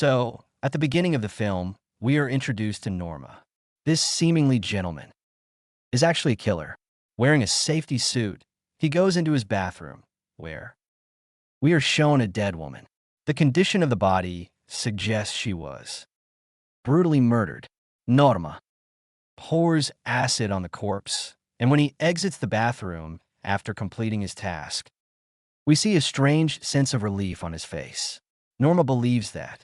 So, at the beginning of the film, we are introduced to Norma. This seemingly gentleman is actually a killer. Wearing a safety suit, he goes into his bathroom, where we are shown a dead woman. The condition of the body suggests she was brutally murdered. Norma pours acid on the corpse, and when he exits the bathroom after completing his task, we see a strange sense of relief on his face. Norma believes that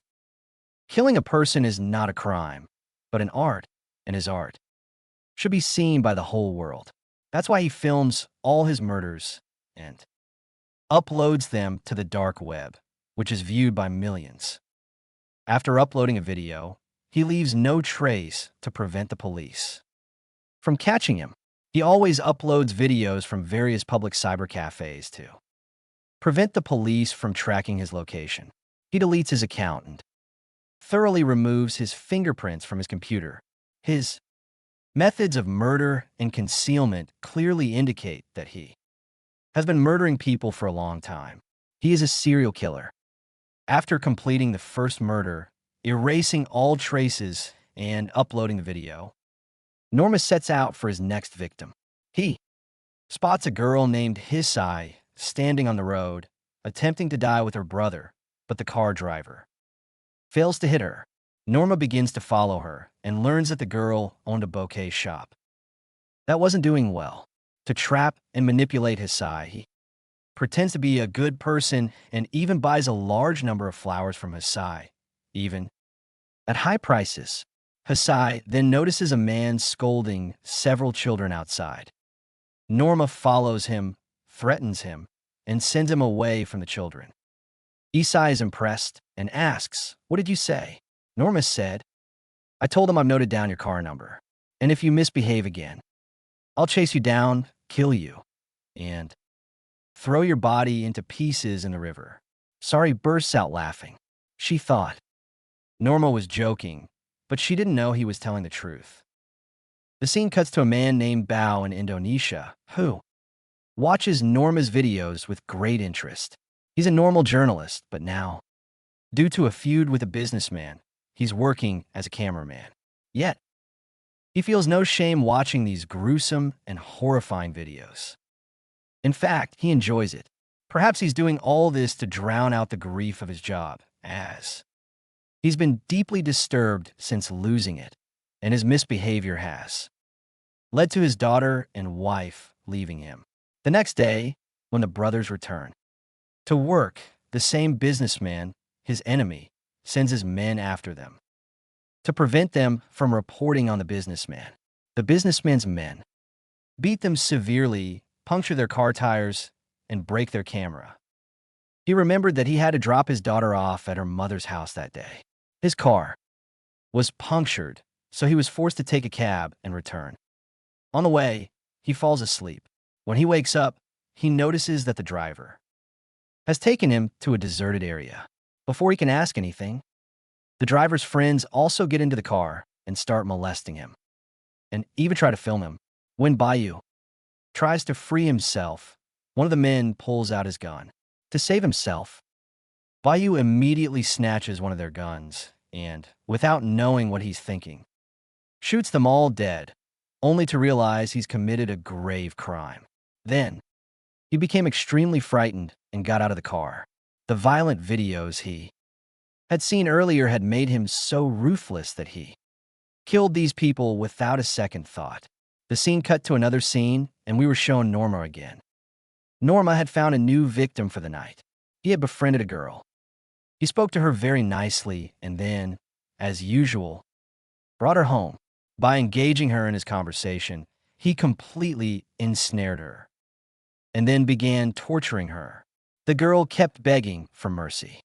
killing a person is not a crime, but an art, and his art should be seen by the whole world. That's why he films all his murders and uploads them to the dark web, which is viewed by millions. After uploading a video, he leaves no trace to prevent the police from catching him. He always uploads videos from various public cyber cafes to prevent the police from tracking his location. He deletes his account and thoroughly removes his fingerprints from his computer. His methods of murder and concealment clearly indicate that he has been murdering people for a long time. He is a serial killer. After completing the first murder, erasing all traces, and uploading the video, Norma sets out for his next victim. He spots a girl named Hisai standing on the road, attempting to die with her brother, but the car driver fails to hit her. Norma begins to follow her and learns that the girl owned a bouquet shop that wasn't doing well. To trap and manipulate Hisai, he pretends to be a good person and even buys a large number of flowers from Hisai, even at high prices. Hisai then notices a man scolding several children outside. Norma follows him, threatens him, and sends him away from the children. Hisai is impressed and asks, "What did you say?" Norma said, "I told him I've noted down your car number, and if you misbehave again, I'll chase you down, kill you, and throw your body into pieces in the river." Sari bursts out laughing. She thought Norma was joking, but she didn't know he was telling the truth. The scene cuts to a man named Bao in Indonesia, who watches Norma's videos with great interest. He's a normal journalist, but now, due to a feud with a businessman, he's working as a cameraman. Yet, he feels no shame watching these gruesome and horrifying videos. In fact, he enjoys it. Perhaps he's doing all this to drown out the grief of his job, as he's been deeply disturbed since losing it, and his misbehavior has led to his daughter and wife leaving him. The next day, when the brothers return to work, the same businessman, his enemy, sends his men after them to prevent them from reporting on the businessman. The businessman's men beat them severely, puncture their car tires, and break their camera. He remembered that he had to drop his daughter off at her mother's house that day. His car was punctured, so he was forced to take a cab and return. On the way, he falls asleep. When he wakes up, he notices that the driver has taken him to a deserted area. Before he can ask anything, the driver's friends also get into the car and start molesting him, and even try to film him. When Bayu tries to free himself, one of the men pulls out his gun. To save himself, Bayu immediately snatches one of their guns and, without knowing what he's thinking, shoots them all dead, only to realize he's committed a grave crime. Then, he became extremely frightened and got out of the car. The violent videos he had seen earlier had made him so ruthless that he killed these people without a second thought. The scene cut to another scene, and we were shown Norma again. Norma had found a new victim for the night. He had befriended a girl. He spoke to her very nicely and then, as usual, brought her home. By engaging her in his conversation, he completely ensnared her and then began torturing her. The girl kept begging for mercy,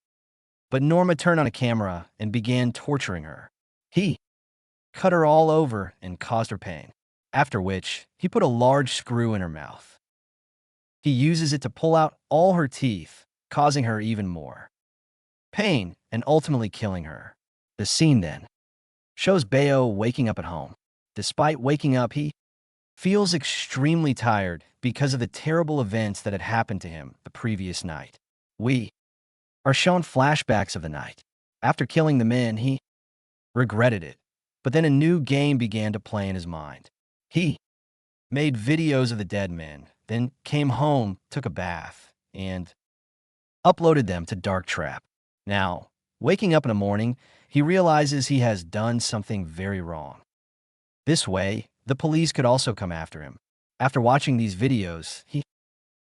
but Norma turned on a camera and began torturing her. He cut her all over and caused her pain, after which he put a large screw in her mouth. He uses it to pull out all her teeth, causing her even more pain and ultimately killing her. The scene then shows Bayo waking up at home. Despite waking up, he feels extremely tired because of the terrible events that had happened to him the previous night. We are shown flashbacks of the night. After killing the men, he regretted it. But then a new game began to play in his mind. He made videos of the dead men, then came home, took a bath, and uploaded them to Dark Trap. Now, waking up in the morning, he realizes he has done something very wrong. This way, the police could also come after him. After watching these videos, he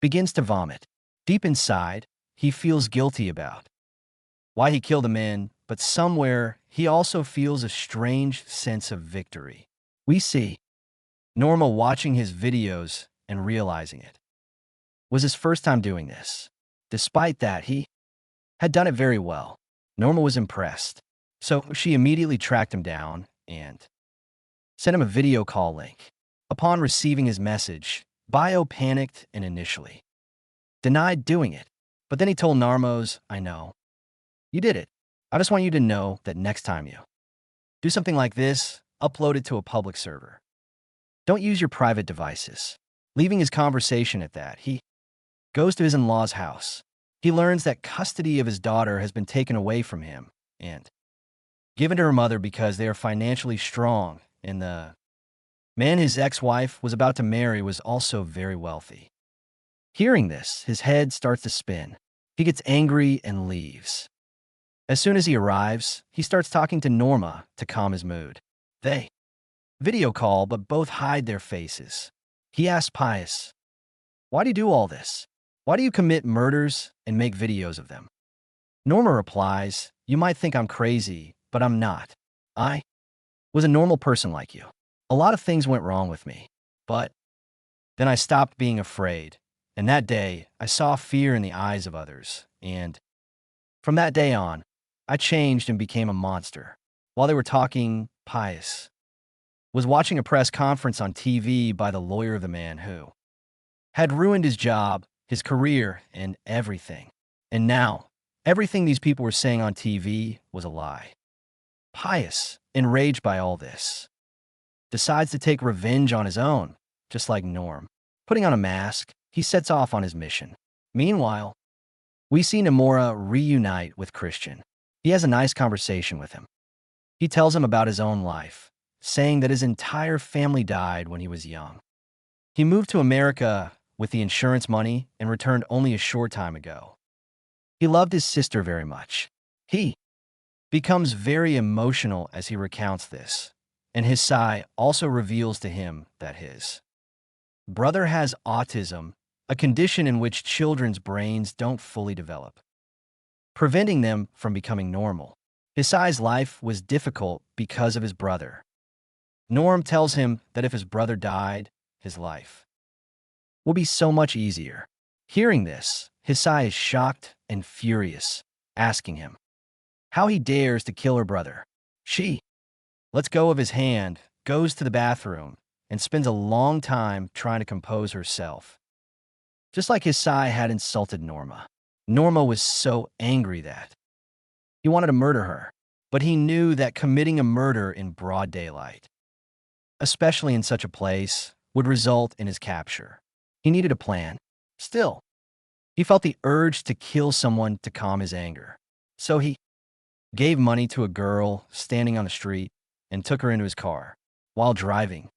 begins to vomit. Deep inside, he feels guilty about why he killed the men, but somewhere he also feels a strange sense of victory. We see Norma watching his videos and realizing it was his first time doing this. Despite that, he had done it very well. Norma was impressed, so she immediately tracked him down and sent him a video call link. Upon receiving his message, Bio panicked and initially denied doing it. But then he told Narmos, "I know. You did it. I just want you to know that next time you do something like this, upload it to a public server. Don't use your private devices." Leaving his conversation at that, he goes to his in-law's house. He learns that custody of his daughter has been taken away from him and given to her mother because they are financially strong, and the man his ex-wife was about to marry was also very wealthy. Hearing this, his head starts to spin. He gets angry and leaves. As soon as he arrives, he starts talking to Norma to calm his mood. They video call, but both hide their faces. He asks Pius, "Why do you do all this? Why do you commit murders and make videos of them?" Norma replies, "You might think I'm crazy, but I'm not. I was a normal person like you. A lot of things went wrong with me, but then I stopped being afraid. And that day, I saw fear in the eyes of others, and from that day on, I changed and became a monster." While they were talking, Pius was watching a press conference on TV by the lawyer of the man who had ruined his job, his career, and everything. And now, everything these people were saying on TV was a lie. Pius, enraged by all this, decides to take revenge on his own, just like Norm. Putting on a mask, he sets off on his mission. Meanwhile, we see Nomura reunite with Christian. He has a nice conversation with him. He tells him about his own life, saying that his entire family died when he was young. He moved to America with the insurance money and returned only a short time ago. He loved his sister very much. He becomes very emotional as he recounts this, and his sigh also reveals to him that his brother has autism, a condition in which children's brains don't fully develop, preventing them from becoming normal. Hisai's life was difficult because of his brother. Norm tells him that if his brother died, his life will be so much easier. Hearing this, Hisai is shocked and furious, asking him how he dares to kill her brother. She lets go of his hand, goes to the bathroom, and spends a long time trying to compose herself. Just like Hisai had insulted Norma. Norma was so angry that he wanted to murder her, but he knew that committing a murder in broad daylight, especially in such a place, would result in his capture. He needed a plan. Still, he felt the urge to kill someone to calm his anger. So he gave money to a girl standing on the street and took her into his car. While driving,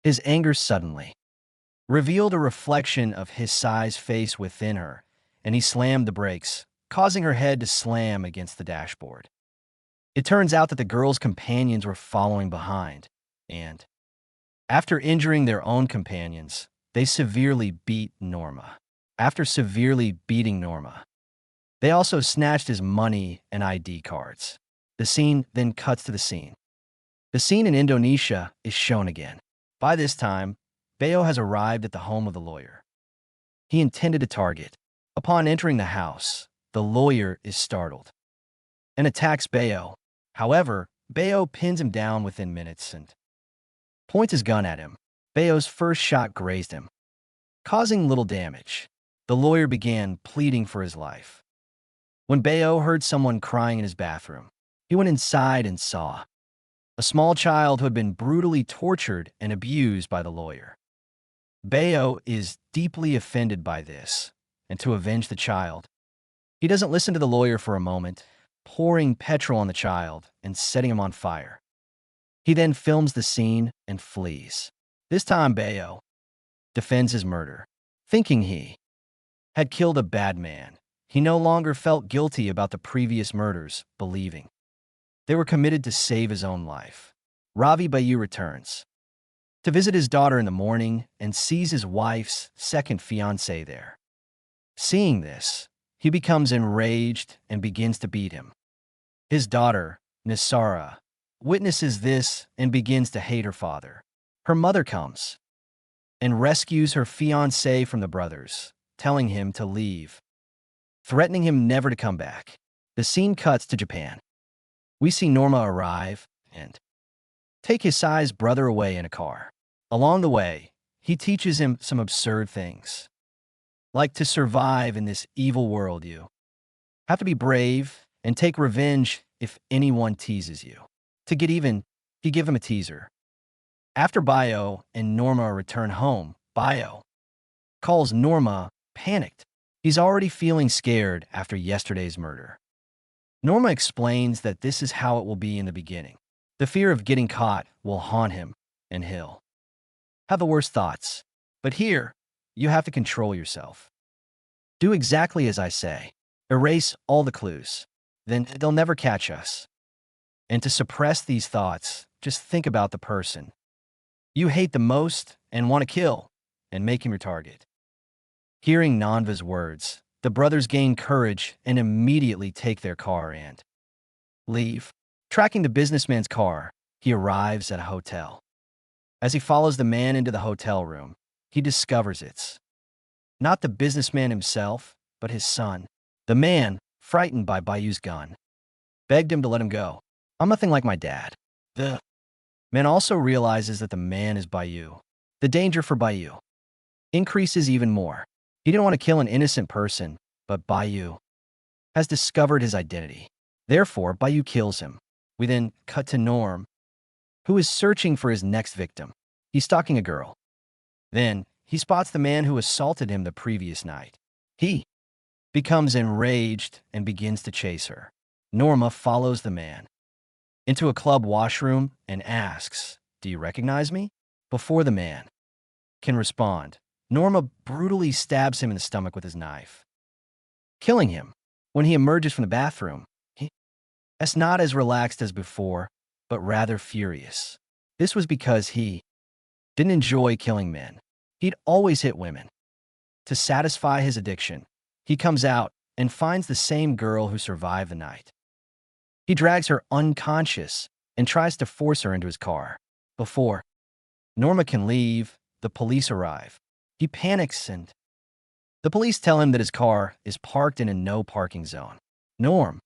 his anger suddenly revealed a reflection of Hisai's face within her, and he slammed the brakes, causing her head to slam against the dashboard. It turns out that the girl's companions were following behind, and after injuring their own companions, they severely beat Norma. After severely beating Norma, they also snatched his money and ID cards. The scene then cuts to the scene. The scene in Indonesia is shown again. By this time, Bayo has arrived at the home of the lawyer he intended to target. Upon entering the house, the lawyer is startled and attacks Bayo. However, Bayo pins him down within minutes and points his gun at him. Bayo's first shot grazed him, causing little damage. The lawyer began pleading for his life. When Bayo heard someone crying in his bathroom, he went inside and saw a small child who had been brutally tortured and abused by the lawyer. Bayo is deeply offended by this, and to avenge the child, he doesn't listen to the lawyer for a moment, pouring petrol on the child and setting him on fire. He then films the scene and flees. This time, Bayo defends his murder, thinking he had killed a bad man. He no longer felt guilty about the previous murders, believing they were committed to save his own life. Ravi Bayu returns to visit his daughter in the morning and sees his wife's second fiancé there. Seeing this, he becomes enraged and begins to beat him. His daughter, Nisara, witnesses this and begins to hate her father. Her mother comes and rescues her fiancé from the brothers, telling him to leave, threatening him never to come back. The scene cuts to Japan. We see Norma arrive and take Hisai's brother away in a car. Along the way, he teaches him some absurd things, like to survive in this evil world you have to be brave and take revenge if anyone teases you. To get even, he gives him a teaser. After Bayo and Norma return home, Bayo calls Norma panicked. He's already feeling scared after yesterday's murder. Norma explains that this is how it will be in the beginning. The fear of getting caught will haunt him, and he'll have the worst thoughts. But here, you have to control yourself. Do exactly as I say. Erase all the clues. Then they'll never catch us. And to suppress these thoughts, just think about the person you hate the most and want to kill, and make him your target. Hearing Nanva's words, the brothers gain courage and immediately take their car and leave. Tracking the businessman's car, he arrives at a hotel. As he follows the man into the hotel room, he discovers it's not the businessman himself, but his son. The man, frightened by Bayu's gun, begged him to let him go. I'm nothing like my dad. The man also realizes that the man is Bayu. The danger for Bayu increases even more. He didn't want to kill an innocent person, but Bayu has discovered his identity. Therefore, Bayu kills him. We then cut to Norm, who is searching for his next victim. He's stalking a girl. Then, he spots the man who assaulted him the previous night. He becomes enraged and begins to chase her. Norma follows the man into a club washroom and asks, "Do you recognize me?" Before the man can respond, Norma brutally stabs him in the stomach with his knife, killing him. When he emerges from the bathroom, he's not as relaxed as before, but rather furious. This was because he didn't enjoy killing men. He'd always hit women. To satisfy his addiction, he comes out and finds the same girl who survived the night. He drags her unconscious and tries to force her into his car. Before Norma can leave, the police arrive. He panics and the police tell him that his car is parked in a no parking zone. Norm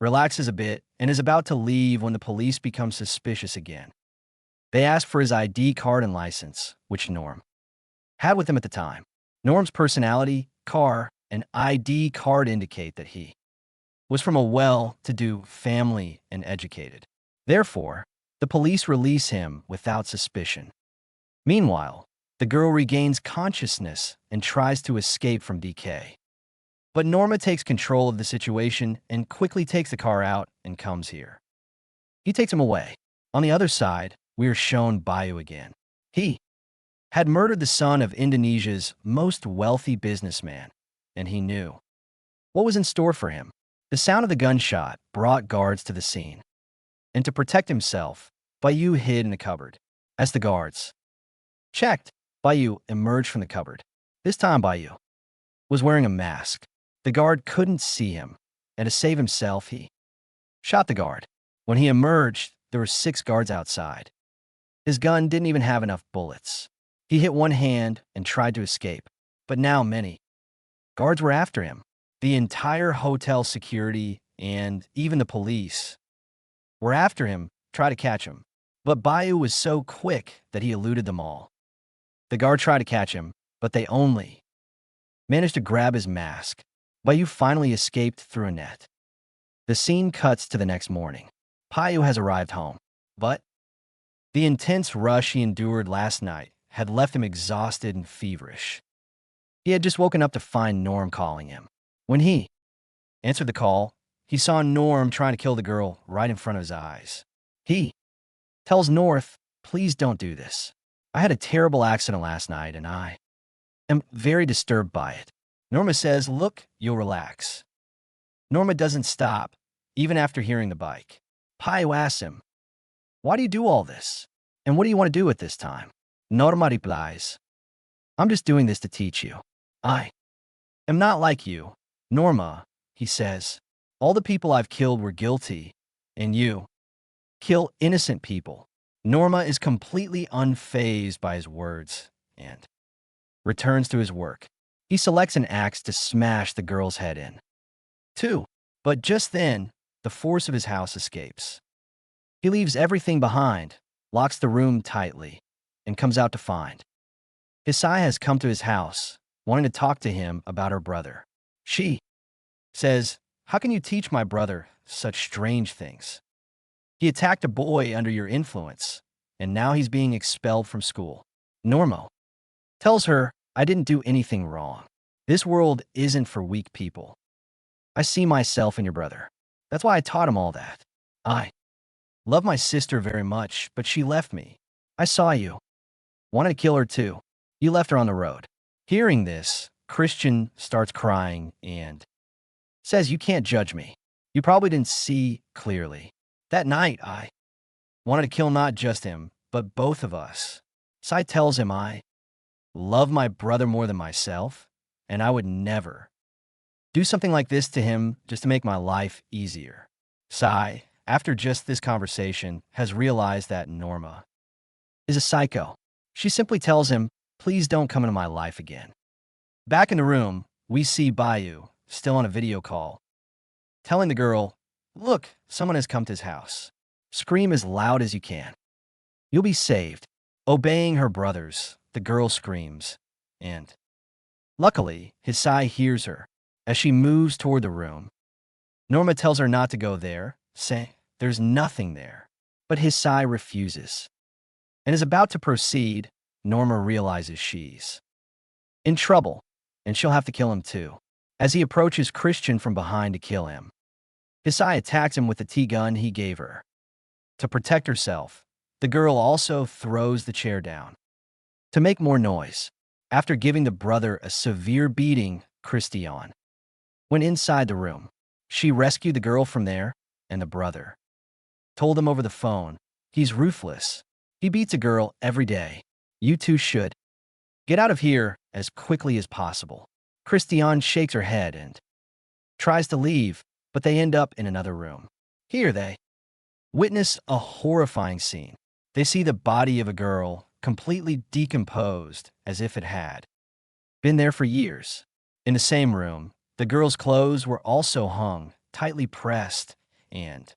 relaxes a bit and is about to leave when the police become suspicious again. They ask for his ID card and license, which Norm had with him at the time. Norm's personality, car, and ID card indicate that he was from a well-to-do family and educated. Therefore, the police release him without suspicion. Meanwhile, the girl regains consciousness and tries to escape from DK. But Norma takes control of the situation and quickly takes the car out and comes here. He takes him away. On the other side, we are shown Bayu again. He had murdered the son of Indonesia's most wealthy businessman, and he knew what was in store for him. The sound of the gunshot brought guards to the scene, and to protect himself, Bayu hid in a cupboard. As the guards checked, Bayu emerged from the cupboard. This time Bayu was wearing a mask. The guard couldn't see him, and to save himself, he shot the guard. When he emerged, there were 6 guards outside. His gun didn't even have enough bullets. He hit one hand and tried to escape, but now many guards were after him. The entire hotel security and even the police were after him, trying to catch him. But Bayu was so quick that he eluded them all. The guard tried to catch him, but they only managed to grab his mask. Bayu finally escaped through a net. The scene cuts to the next morning. Bayu has arrived home, but the intense rush he endured last night had left him exhausted and feverish. He had just woken up to find Norm calling him. When he answered the call, He saw Norm trying to kill the girl right in front of his eyes. He tells North, please don't do this. I had a terrible accident last night and I am very disturbed by it. Norma says, look, you'll relax. Norma doesn't stop, even after hearing the bike. Pio asks him, why do you do all this? And what do you want to do at this time? Norma replies, I'm just doing this to teach you. I am not like you. Norma, he says, all the people I've killed were guilty, and you kill innocent people. Norma is completely unfazed by his words and returns to his work. He selects an axe to smash the girl's head in. 2. But just then, the force of his house escapes. He leaves everything behind, locks the room tightly, and comes out to find Hisai has come to his house, wanting to talk to him about her brother. She says, how can you teach my brother such strange things? He attacked a boy under your influence, and now he's being expelled from school. Normo tells her, I didn't do anything wrong. This world isn't for weak people. I see myself in your brother. That's why I taught him all that. I love my sister very much, but she left me. I saw you. Wanted to kill her too. You left her on the road. Hearing this, Christian starts crying and says, you can't judge me. You probably didn't see clearly. That night, I wanted to kill not just him, but both of us. Sai tells him I love my brother more than myself, and I would never do something like this to him just to make my life easier. Sai, after just this conversation, has realized that Norma is a psycho. She simply tells him, please don't come into my life again. Back in the room, we see Bayou, still on a video call, telling the girl, look, someone has come to his house. Scream as loud as you can. You'll be saved. Obeying her brothers, the girl screams, and luckily, Hisai hears her as she moves toward the room. Norma tells her not to go there, saying there's nothing there, but Hisai refuses and is about to proceed. Norma realizes she's in trouble, and she'll have to kill him too. As he approaches Christian from behind to kill him, Hisai attacks him with the T-gun he gave her. To protect herself, the girl also throws the chair down to make more noise. After giving the brother a severe beating, Christian went inside the room. She rescued the girl from there, and the brother told him over the phone, he's ruthless. He beats a girl every day. You two should get out of here as quickly as possible. Christian shakes her head and tries to leave, but they end up in another room. Here they witness a horrifying scene. They see the body of a girl completely decomposed as if it had been there for years. In the same room, the girl's clothes were also hung, tightly pressed, and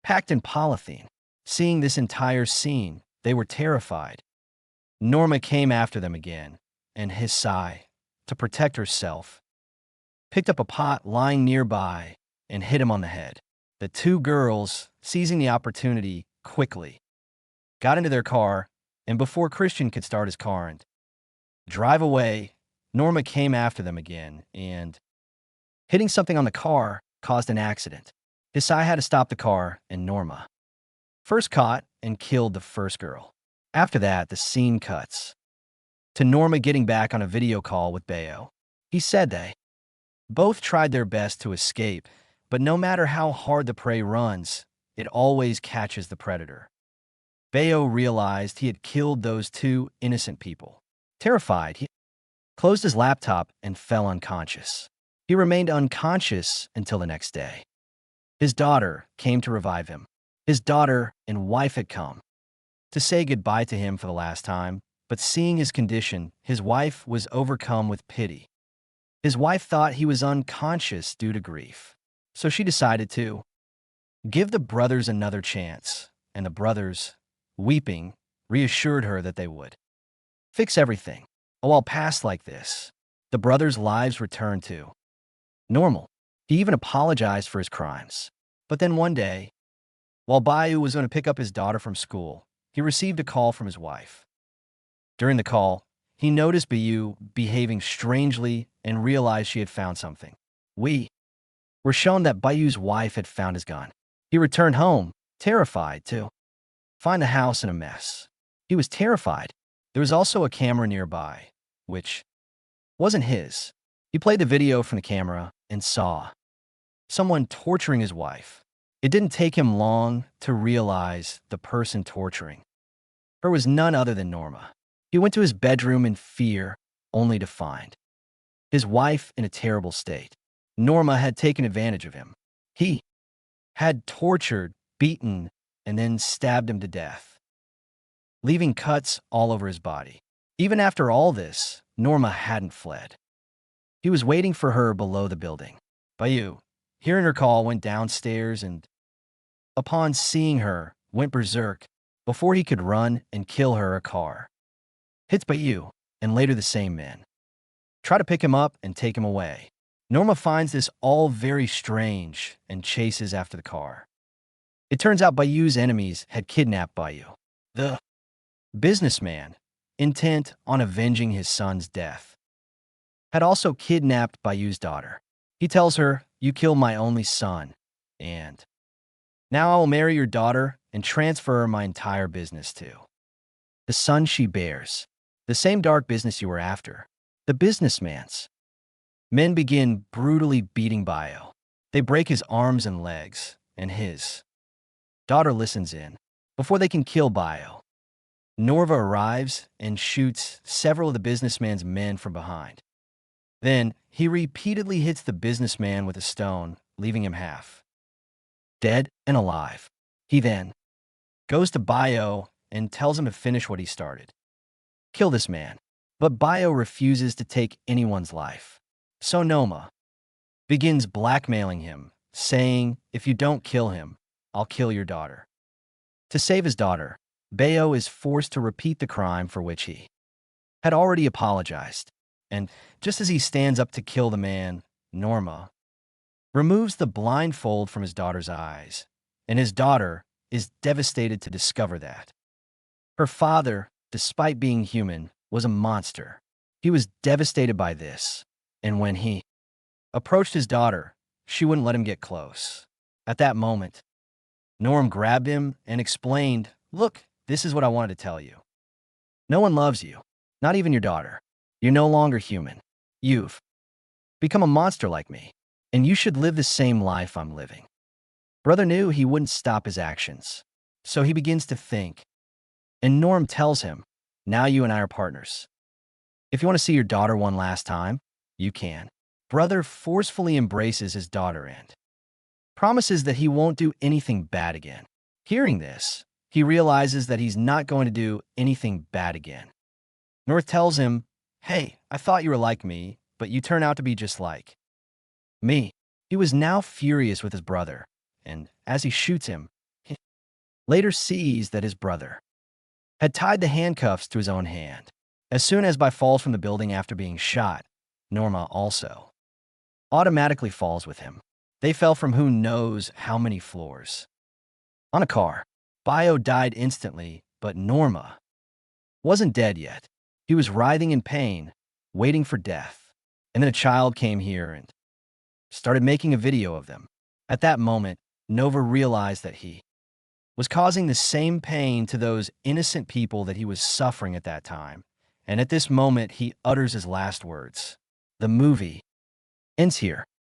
packed in polythene. Seeing this entire scene, they were terrified. Norma came after them again, and Hisai, to protect herself, picked up a pot lying nearby and hit him on the head. The two girls, seizing the opportunity quickly, got into their car, and before Christian could start his car and drive away, Norma came after them again, and hitting something on the car caused an accident. Hisai had to stop the car, and Norma first caught and killed the first girl. After that, the scene cuts to Norma getting back on a video call with Bayo. He said they both tried their best to escape, but no matter how hard the prey runs, it always catches the predator. Bayo realized he had killed those two innocent people. Terrified, he closed his laptop and fell unconscious. He remained unconscious until the next day. His daughter came to revive him. His daughter and wife had come to say goodbye to him for the last time, but seeing his condition, his wife was overcome with pity. His wife thought he was unconscious due to grief, so she decided to give the brothers another chance, and the brothers, weeping, reassured her that they would fix everything. While past like this, the brothers' lives returned to normal. He even apologized for his crimes. But then one day, while Bayou was going to pick up his daughter from school, he received a call from his wife. During the call, he noticed Bayou behaving strangely and realized she had found something. We We're shown that Bayou's wife had found his gun. He returned home, terrified, to find the house in a mess. He was terrified. There was also a camera nearby, which wasn't his. He played the video from the camera and saw someone torturing his wife. It didn't take him long to realize the person torturing her was none other than Norma. He went to his bedroom in fear, only to find his wife in a terrible state. Norma had taken advantage of him. He had tortured, beaten, and then stabbed him to death, leaving cuts all over his body. Even after all this, Norma hadn't fled. He was waiting for her below the building. Bayou, hearing her call, went downstairs and, upon seeing her, went berserk. Before he could run and kill her, a car hits Bayou, and later the same men try to pick him up and take him away. Norma finds this all very strange and chases after the car. It turns out Bayou's enemies had kidnapped Bayou, the businessman, intent on avenging his son's death, had also kidnapped Bayou's daughter. He tells her, "You killed my only son, and now I will marry your daughter and transfer my entire business to the son she bears, the same dark business you were after." The businessman's men begin brutally beating Bayou. They break his arms and legs, and his daughter listens in. Before they can kill Bayou, Norva arrives and shoots several of the businessman's men from behind. Then, he repeatedly hits the businessman with a stone, leaving him half dead and alive. He then goes to Bayou and tells him to finish what he started. Kill this man. But Bayou refuses to take anyone's life. So Norma begins blackmailing him, saying, "If you don't kill him, I'll kill your daughter." To save his daughter, Bayou is forced to repeat the crime for which he had already apologized. And just as he stands up to kill the man, Norma removes the blindfold from his daughter's eyes, and his daughter is devastated to discover that her father, despite being human, was a monster. He was devastated by this, and when he approached his daughter, she wouldn't let him get close. At that moment, Norm grabbed him and explained, "Look, this is what I wanted to tell you. No one loves you, not even your daughter. You're no longer human. You've become a monster like me, and you should live the same life I'm living." Brother knew he wouldn't stop his actions, so he begins to think, and Norm tells him, "Now you and I are partners. If you want to see your daughter one last time, you can." Brother forcefully embraces his daughter and promises that he won't do anything bad again. Hearing this, he realizes that he's not going to do anything bad again. North tells him, "Hey, I thought you were like me, but you turn out to be just like me." He was now furious with his brother, and as he shoots him, he later sees that his brother had tied the handcuffs to his own hand. As soon as Bai falls from the building after being shot, Norma also automatically falls with him. They fell from who knows how many floors. On a car, Bio died instantly, but Norma wasn't dead yet. He was writhing in pain, waiting for death. And then a child came here and started making a video of them. At that moment, Nova realized that he was causing the same pain to those innocent people that he was suffering at that time. And at this moment, he utters his last words. The movie ends here.